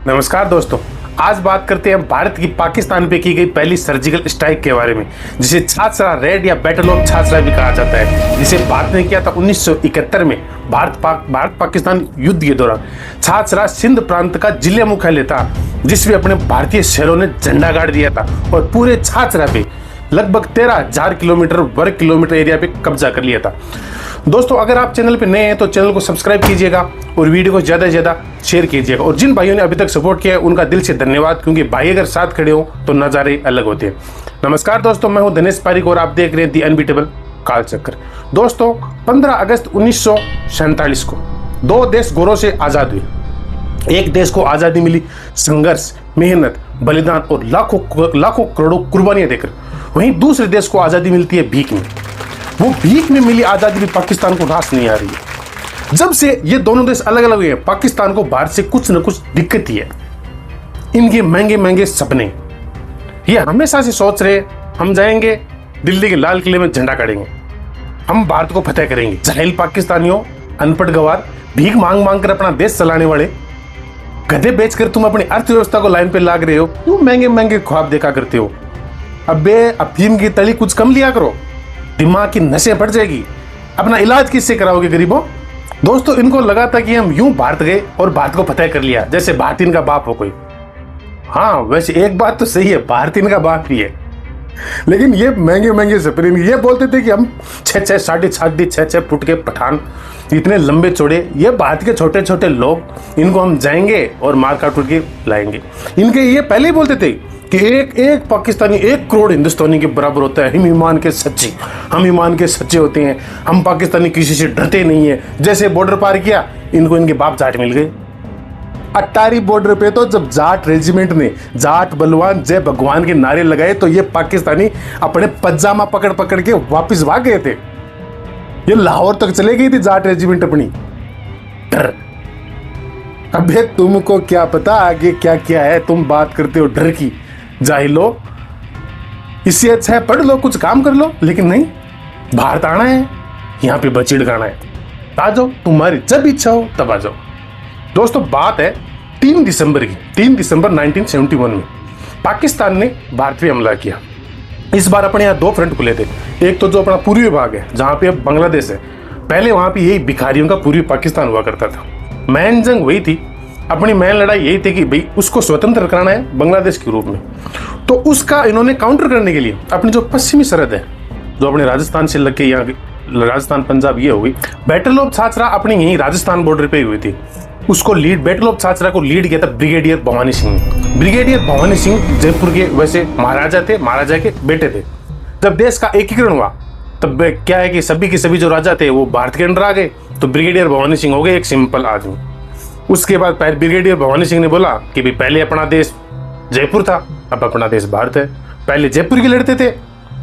नमस्कार दोस्तों, आज बात करते हैं भारत की पाकिस्तान पे की गई पहली सर्जिकल स्ट्राइक के बारे में, जिसे छाछरा रेड या बैटल ऑफ छाछरा भी कहा जाता है, जिसे भारत ने किया था 1971 में भारत पाकिस्तान युद्ध के दौरान। छाछरा सिंध प्रांत का जिला मुख्यालय था, जिसमें अपने भारतीय शहरों ने झंडा गाड़ दिया था और पूरे छाछरा पे लगभग 13,000 वर्ग किलोमीटर एरिया पे कब्जा कर लिया था। दोस्तों, अगर आप चैनल पे नए हैं तो चैनल को सब्सक्राइब कीजिएगा और वीडियो को ज़्यादा से ज़्यादा शेयर कीजिएगा। और जिन भाइयों ने अभी तक सपोर्ट किया है उनका दिल से धन्यवाद, क्योंकि भाई अगर साथ खड़े हो तो नज़ारे अलग होते हैं। नमस्कार दोस्तों, मैं हूं दिनेश पारिक और आप देख रहे हैं दी अनबीटेबल कालचक्र। दोस्तों, 15 अगस्त 1947 को दो देश गोरों से आज़ाद हुए। एक देश को आज़ादी मिली संघर्ष, मेहनत, बलिदान और लाखों करोड़ों कुर्बानियां देकर। वहीं दूसरे देश को आज़ादी मिलती है भीख में। वो भीख में मिली आज़ादी भी पाकिस्तान को रास नहीं आ रही है। जब से ये दोनों देश अलग अलग हुए हैं, पाकिस्तान को भारत से कुछ न कुछ दिक्कत ही है। इनके महंगे महंगे सपने, ये हमेशा से सोच रहे हम जाएंगे दिल्ली के लाल किले में झंडा गाड़ेंगे, हम भारत को फतेह करेंगे। जाहिल पाकिस्तानियों, अनपढ़ गवार, भीख मांग मांग कर अपना देश चलाने वाले, गधे बेचकर तुम अपनी अर्थव्यवस्था को लाइन पे लाग रहे हो। क्यों महंगे महंगे ख्वाब देखा करते हो? अबे अफीम की तली कुछ कम लिया करो, दिमाग की नसें बढ़ जाएगी। अपना इलाज किससे कराओगे गरीबों? दोस्तों, इनको लगा था कि हम यूं भारत गए और भारत को फतेह कर लिया, जैसे भारत इनका बाप हो कोई। हाँ, वैसे एक बात तो सही है, भारत इनका बाप ही है। लेकिन ये महंगे महंगे सपने, ये बोलते थे कि हम 6-6, 6.5, 6 फुट के पठान, इतने लंबे चौड़े, ये भारत के छोटे छोटे लोग, इनको हम जाएंगे और मार काट के लाएंगे। इनके ये पहले ही बोलते थे कि एक पाकिस्तानी 1 करोड़ हिंदुस्तानी के बराबर होता है। हम ईमान के सच्चे होते हैं। हम पाकिस्तानी किसी से डरते नहीं है। जैसे बॉर्डर पार किया, इनको इनके बाप जाट मिल गए। अट्टारी बॉर्डर पे तो जब जाट रेजिमेंट ने जाट बलवान जय भगवान के नारे लगाए तो ये पाकिस्तानी अपने पजामा पकड़ पकड़ के वापस भाग गए थे। ये लाहौर तक चले गई थी जाट रेजिमेंट अपनी। डर, अबे तुमको क्या पता आगे क्या क्या है? तुम बात करते हो डर की। जाहिलो, इससे अच्छा है पढ़ लो, कुछ काम कर लो। लेकिन नहीं, भारत आना है, यहाँ पे बचीड़ गाना है। आ जाओ, तुम्हारी जब इच्छा हो तब आ जाओ। दोस्तों, बात है 3 दिसंबर की। 3 दिसंबर 1971 में पाकिस्तान ने भारत पे हमला किया। इस बार अपने यहाँ 2 फ्रंट खुले थे। एक तो जो अपना पूर्वी भाग है, जहाँ पे अब बांग्लादेश है, पहले वहाँ पे यही भिखारियों का पूर्वी पाकिस्तान हुआ करता था। मैन जंग वही थी, अपनी मैन लड़ाई यही थी कि भाई उसको स्वतंत्र कराना है बांग्लादेश के रूप में। तो उसका इन्होंने काउंटर करने के लिए अपनी जो पश्चिमी सरहद है, जो अपने राजस्थान से लग के यहाँ राजस्थान पंजाब ये हुई, बैटल ऑफ छाछरा अपनी यही राजस्थान बॉर्डर पे हुई थी। उसको बैटल ऑफ छाछरा को लीड किया था ब्रिगेडियर भवानी सिंह ने। ब्रिगेडियर भवानी सिंह जयपुर के वैसे महाराजा थे, महाराजा के बेटे थे। जब देश का एकीकरण हुआ तब क्या है कि सभी के सभी जो राजा थे वो भारत के अंडर आ गए, तो ब्रिगेडियर भवानी सिंह हो गए एक सिंपल आदमी। उसके बाद ब्रिगेडियर भवानी सिंह ने बोला कि भाई पहले अपना देश जयपुर था, अब अपना देश भारत है। पहले जयपुर के लड़ते थे,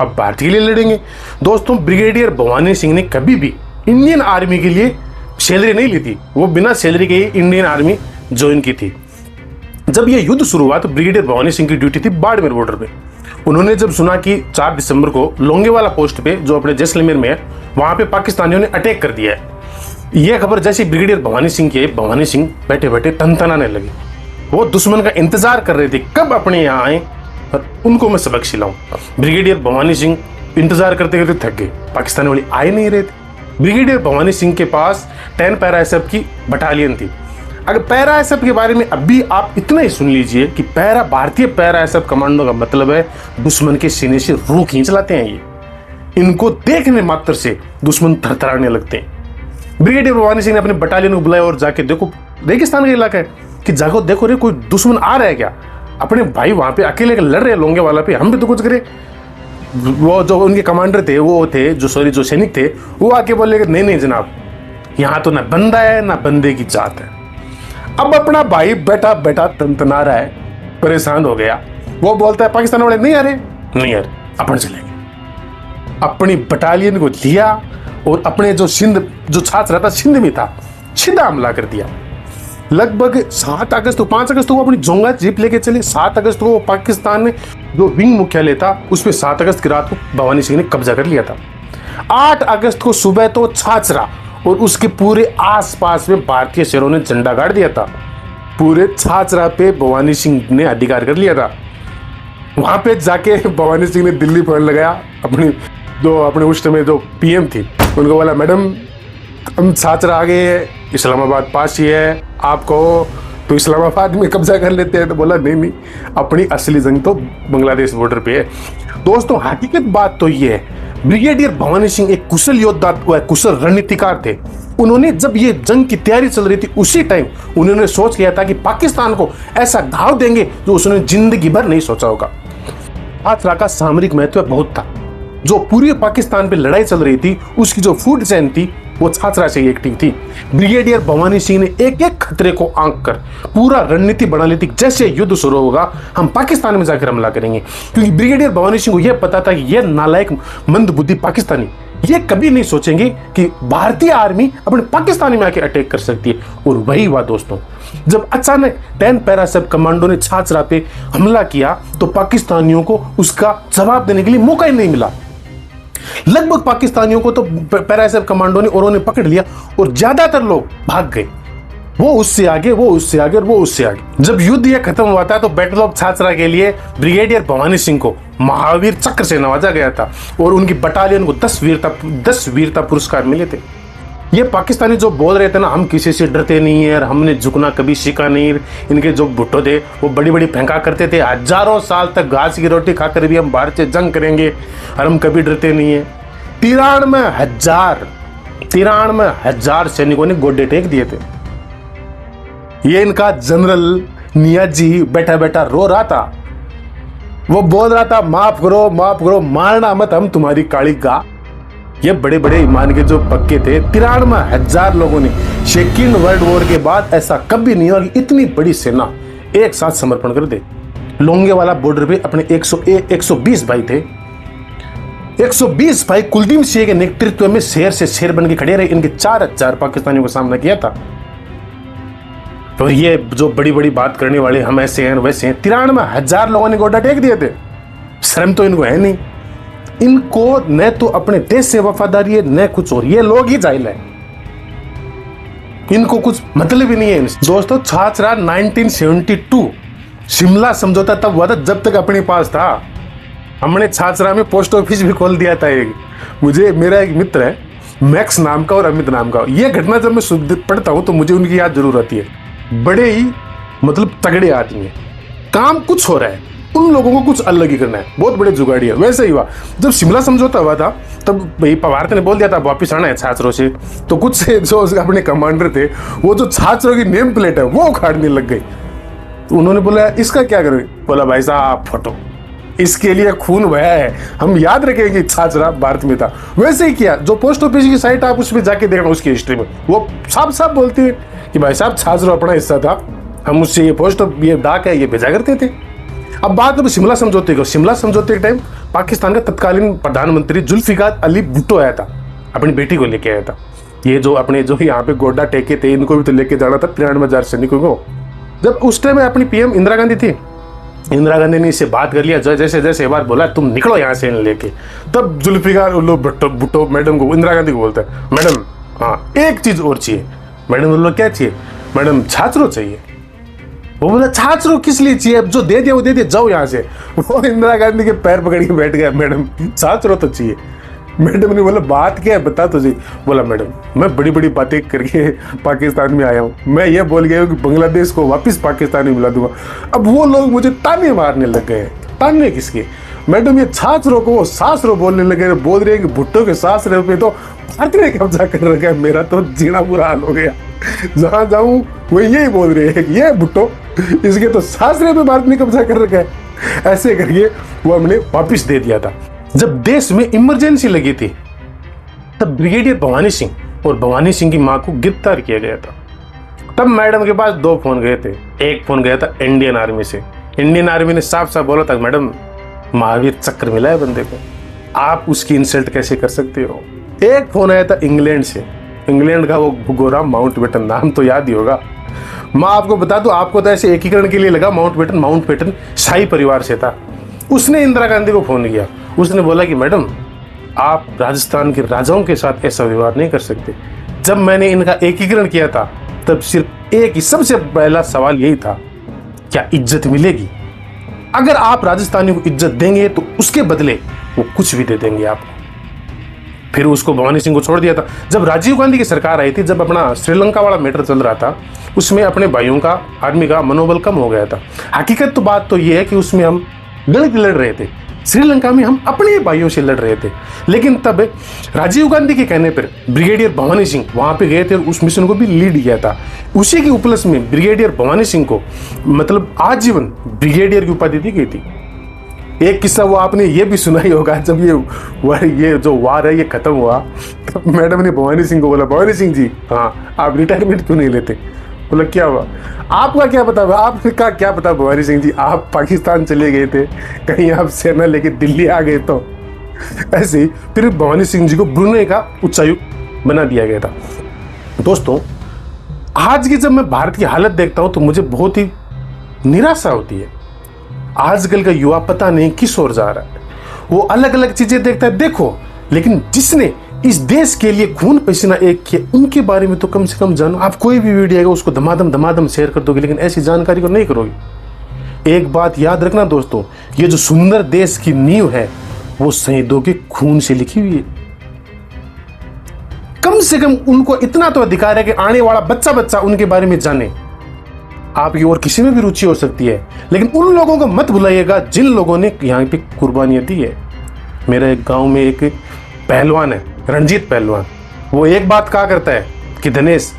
अब भारत के लिए लड़ेंगे। दोस्तों, ब्रिगेडियर भवानी सिंह ने कभी भी इंडियन आर्मी के लिए सैलरी नहीं ली थी। वो बिना सैलरी के ही इंडियन आर्मी ज्वाइन की थी। जब यह युद्ध शुरू हुआ तो ब्रिगेडियर भवानी सिंह की ड्यूटी थी बाड़मेर बॉर्डर पे। उन्होंने जब सुना कि 4 दिसंबर को लोंगेवाला पोस्ट पे, जो अपने जैसलमेर में है, वहां पे पाकिस्तानियों ने अटैक कर दिया है। यह खबर जैसे ब्रिगेडियर भवानी सिंह की, भवानी सिंह बैठे बैठे तनतनाने लगे। वो दुश्मन का इंतजार कर रहे थे कब अपने यहाँ आए और उनको मैं सबक सिलाऊं। ब्रिगेडियर भवानी सिंह इंतजार करते करते थक गए, पाकिस्तानी वाले आए नहीं रहे थे। ब्रिगेडियर भवानी सिंह के पास 10 पैरा एसएफ की बटालियन थी। अगर पैरा एसएफ के बारे में अभी आप इतना ही सुन लीजिए कि भारतीय पैरा एसएफ कमांडो का मतलब है दुश्मन के सीने से रूह खींच लाते हैं। ये इनको देखने मात्र से दुश्मन थरथराने लगते हैं। ब्रिगेडियर भवानी सिंह ने अपने बटालियन को बुलाया और जाके देखो, रेगिस्तान का इलाका है, कि जागो देखो रे कोई दुश्मन आ रहा है क्या? अपने भाई वहां पे अकेले लड़ रहे लोंगेवाला पे, हम भी तो कुछ करें। वो जो उनके कमांडर थे, वो थे जो सैनिक थे, वो आके बोले नहीं नहीं जनाब, यहाँ तो ना बंदा है ना बंदे की जात है। अब अपना भाई बैठा बैठा तनतना रहा है, परेशान हो गया। वो बोलता है पाकिस्तान वाले नहीं आ रहे, अपन चलेंगे। अपनी बटालियन को लिया और अपने जो छात्र था सिंध में था, सीधा हमला कर दिया। लगभग 7 अगस्त 5 अगस्त को वो अपनी जोंगा जीप लेके चले। 7 अगस्त को पाकिस्तान ने जो विंग मुख्यालय था उस पर 7 अगस्त की रात को भवानी सिंह ने कब्जा कर लिया था। 8 अगस्त को सुबह तो छाछरा और उसके पूरे आसपास में भारतीय शहरों ने झंडा गाड़ दिया था। पूरे छाछरा पे भवानी सिंह ने अधिकार कर लिया था। वहां पे जाके भवानी सिंह ने दिल्ली फोन लगाया, अपने उस समय जो पीएम थी उनको बोला, मैडम हम छाछरा आ गए, इस्लामाबाद पास ही है, आप कहो तो इस्लामाबाद में कब्जा कर लेते हैं। तो बोला नहीं, अपनी असली जंग तो बांग्लादेश बॉर्डर पे है। दोस्तों हकीकत बात तो ये है, ब्रिगेडियर भवानी सिंह एक कुशल योद्धा व कुशल रणनीतिकार थे। उन्होंने जब ये जंग की तैयारी चल रही थी उसी टाइम उन्होंने सोच लिया था कि पाकिस्तान को ऐसा घाव देंगे जो उसने जिंदगी भर नहीं सोचा होगा। छाछरा का सामरिक महत्व बहुत था। जो पूरे पाकिस्तान पे लड़ाई चल रही थी उसकी जो फूड चेन थी वो छाछरा से एक्टिव थी। ब्रिगेडियर भवानी सिंह ने एक एक खतरे को आंक कर पूरा रणनीति बना ली थी, जैसे युद्ध शुरू होगा हम पाकिस्तान में जाकर हमला करेंगे। क्योंकि ब्रिगेडियर भवानी सिंह को यह पता था कि यह नालायक मंदबुद्धि पाकिस्तानी ये कभी नहीं सोचेंगे कि भारतीय आर्मी अपने पाकिस्तानी में आके अटैक कर सकती है। और वही हुआ दोस्तों, जब अचानक 10 पैरा सब कमांडो ने छाछरा पे हमला किया तो पाकिस्तानियों को उसका जवाब देने के लिए मौका ही नहीं मिला। लगभग पाकिस्तानियों को तो पैरा सब कमांडो ने उन्होंने पकड़ लिया और ज्यादातर लोग भाग गए। वो उससे आगे, वो उससे आगे और वो उससे आगे। जब युद्ध ये खत्म हुआ था तो बैटल ऑफ छाछरा के लिए ब्रिगेडियर भवानी सिंह को महावीर चक्र से नवाजा गया था और उनकी बटालियन को 10 वीरता पुरस्कार मिले थे। ये पाकिस्तानी जो बोल रहे थे ना हम किसी से डरते नहीं है और हमने झुकना कभी सीखा नहीं, इनके जो भुट्टो थे वो बड़ी बड़ी फेंका करते थे, हजारों साल तक घास की रोटी खाकर भी हम भारत से जंग करेंगे और हम कभी डरते नहीं है। 93,000 सैनिकों ने गोडे टेक दिए थे। ये इनका जनरल नियाजी बैठा बैठा रो रहा था, वो बोल रहा था माफ करो मारना मत, हम तुम्हारी काली गा। ये बड़े बड़े ईमान के जो पक्के थे 93,000 लोगों ने सेकेंड वर्ल्ड वॉर के बाद ऐसा कभी नहीं हुआ कि इतनी बड़ी सेना एक साथ समर्पण कर दे। लोंगेवाला बॉर्डर पे अपने 120 भाई थे। 120 भाई कुलदीप सिंह के नेतृत्व में शेर से शेर बन के खड़े रहे। इनके 4,000 पाकिस्तानियों का सामना किया था। तो ये जो बड़ी बड़ी बात करने वाले हम ऐसे हैं वैसे हैं, 93,000 लोगों ने गोडा टेक दिए थे। शर्म तो इनको है नहीं, इनको न तो अपने देश से वफादारी है न कुछ और, ये लोग ही जाहिल है, इनको कुछ मतलब ही नहीं है। दोस्तों छाछरा 1972 शिमला समझौता तब हुआ था जब तक अपने पास था। हमने छाछरा में पोस्ट ऑफिस भी खोल दिया था। मेरा एक मित्र है मैक्स नाम का और अमित नाम का। ये घटना जब मैं पढ़ता हूं तो मुझे उनकी याद जरूर आती है। बड़े ही मतलब तगड़े आदमी है, काम कुछ हो रहा है, उन लोगों को कुछ अलग ही करना है, बहुत बड़े जुगाड़ी है। वैसे ही हुआ जब शिमला समझौता हुआ था तब भाई भारत ने बोल दिया था वापिस आना है छाछरों से। तो कुछ से जो अपने कमांडर थे वो जो छाछरों की नेम प्लेट है वो उखाड़ने लग गई। तो उन्होंने बोला इसका क्या करोगे? बोला भाई साहब फोटो, इसके लिए खून बहा है, हम याद रखेंगे छाछरा भारत में था। वैसे ही किया। जो पोस्ट ऑफिस की साइट आप उसमें जाके देखना, उसकी हिस्ट्री में वो साफ साफ बोलती है कि भाई साहब छाछरा अपना हिस्सा था, हम उससे ये डाक है ये भेजा करते थे। अब बात अब शिमला समझौते की। शिमला समझौते के टाइम पाकिस्तान का तत्कालीन प्रधानमंत्री जुल्फिकार अली भुट्टो आया था, अपनी बेटी को लेके आया था। ये जो अपने जो यहाँ पे गोडा टेके थे इनको भी तो लेके जाना था 93,000 सैनिकों को। जब उस टाइम अपनी पीएम इंदिरा गांधी थी, इंदिरा गांधी ने इससे बात कर लिया, जैसे जैसे एक बार बोला तुम निकलो यहाँ से लेके, तब जुल्फिकार भुट्टो मैडम को, इंदिरा गांधी को बोलता है मैडम हाँ एक चीज और चाहिए। मैडम बोलो क्या चाहिए? मैडम छाछरो चाहिए। वो बोला छाछरो किस लिए चाहिए? अब जो दे दिया वो दे दिया, जाओ यहाँ से। वो इंदिरा गांधी के पैर पकड़ के बैठ गया, मैडम छाछरो तो चाहिए। मैडम ने बोला बात क्या है बता तो जी। बोला मैडम मैं बड़ी बड़ी बातें करके पाकिस्तान में आया हूँ, मैं ये बोल गया हूँ कि बांग्लादेश को वापस पाकिस्तान में मिला दूंगा। अब वो लोग मुझे ताने मारने लग गए। ताने किसके? मैडम ये छाछरो को वो सासरो बोलने लगे, बोल रहे हैं कि भुट्टो के सासरे पे तो भारत ने कब्जा कर रखा है। मेरा तो जीना बुरा हाल हो गया, जहां जाऊं वो यही बोल रहे हैं ये भुट्टो, इसके तो सासरे पे भारत ने कब्जा कर रखा है। ऐसे करके वो हमने वापिस दे दिया था। जब देश में इमरजेंसी लगी थी तब ब्रिगेडियर भवानी सिंह और भवानी सिंह की मां को गिरफ्तार किया गया था। तब मैडम के पास 2 फोन गए थे। एक फोन गया था इंडियन आर्मी से। इंडियन आर्मी ने साफ साफ बोला था मैडम महावीर चक्र मिला है बंदे को, आप उसकी इंसल्ट कैसे कर सकते हो। एक फोन आया था इंग्लैंड से। इंग्लैंड का वो गोरा माउंटबेटन, नाम तो याद ही होगा। मैं आपको बता दूं, आपको तो ऐसे एकीकरण के लिए लगा माउंटबेटन शाही परिवार से था। उसने इंदिरा गांधी को फोन किया। उसने बोला कि मैडम आप राजस्थान के राजाओं के साथ ऐसा व्यवहार नहीं कर सकते। जब मैंने इनका एकीकरण किया था तब सिर्फ एक ही सबसे पहला सवाल यही था, क्या इज्जत मिलेगी? अगर आप राजस्थानी को इज्जत देंगे तो उसके बदले वो कुछ भी दे देंगे आपको। फिर उसको भवानी सिंह को छोड़ दिया था। जब राजीव गांधी की सरकार आई थी, जब अपना श्रीलंका वाला मैटर चल रहा था, उसमें अपने भाइयों का, आर्मी का मनोबल कम हो गया था। हकीकत तो बात तो ये है कि उसमें हम गलत लड़ रहे थे। श्रीलंका में हम अपने भाइयों से लड़ रहे थे, लेकिन तब राजीव गांधी के कहने पर ब्रिगेडियर भवानी सिंह वहां पे गए थे और उस मिशन को भी लीड किया था। उसी के उपलक्ष्य में ब्रिगेडियर भवानी सिंह को मतलब आजीवन ब्रिगेडियर की उपाधि दी गई थी। एक किस्सा वो आपने ये भी सुना ही होगा, जब ये जो वार है ये खत्म हुआ, तो मैडम ने भवानी सिंह को बोला, भवानी सिंह जी, हाँ आप रिटायरमेंट क्यों नहीं लेते? बोला क्या हुआ? आपका क्या पता? आपने कहा क्या पता भवानी सिंह जी, आप पाकिस्तान चले गए थे, कहीं आप सेना लेके दिल्ली आ गए तो। ऐसे ही फिर भवानी सिंह जी को ब्रुनेई का उच्चायुक्त बना दिया गया था। दोस्तों, आज की जब मैं भारत की हालत देखता हूं तो मुझे बहुत ही निराशा होती है। आजकल का युवा पता नहीं किस ओर जा रहा है। वो अलग अलग चीजें देखता है, देखो, लेकिन जिसने इस देश के लिए खून पसीना एक किया उनके बारे में तो कम से कम जानो। आप कोई भी वीडियो आएगा उसको धमाधम शेयर कर दोगे, लेकिन ऐसी जानकारी को नहीं करोगे। एक बात याद रखना दोस्तों, ये जो सुंदर देश की नींव है वो शहीदों के खून से लिखी हुई है। कम से कम उनको इतना तो अधिकार है कि आने वाला बच्चा उनके बारे में जाने। आपकी और किसी में भी रुचि हो सकती है, लेकिन उन लोगों को मत भुलाइएगा जिन लोगों ने यहाँ पे कुर्बानियां दी है। मेरे एक गांव में एक पहलवान है, रणजीत पहलवान। वो एक बात कहा करता है कि दिनेश,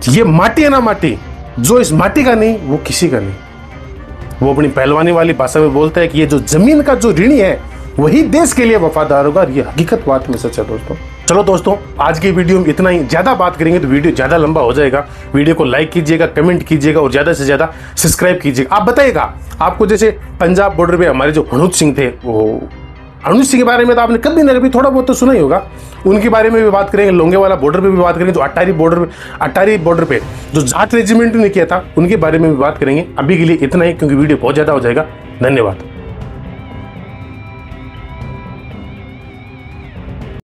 ये माटी है ना, माटी जो इस माटी का नहीं वो किसी का नहीं। वो अपनी पहलवानी वाली भाषा में बोलता है कि ये जो जमीन का जो ऋणी है वही देश के लिए वफादार होगा। ये हकीकत बात में सच है दोस्तों। चलो दोस्तों, आज की वीडियो में इतना ही। ज्यादा बात करेंगे तो वीडियो ज्यादा लंबा हो जाएगा। वीडियो को लाइक कीजिएगा, कमेंट कीजिएगा और ज्यादा से ज्यादा सब्सक्राइब कीजिएगा। आप बताइएगा आपको, जैसे पंजाब बॉर्डर पे हमारे जो हनुज सिंह थे, वो हनुज सिंह के बारे में तो आपने कभी ना कभी थोड़ा बहुत तो सुना ही होगा। उनके बारे में भी बात करेंगे, लोंगेवाला बॉर्डर पे भी बात करेंगे, तो अट्टारी बॉर्डर पे जो जाट रेजिमेंट ने किया था उनके बारे में भी बात करेंगे। अभी के लिए इतना ही, क्योंकि वीडियो बहुत ज्यादा हो जाएगा। धन्यवाद।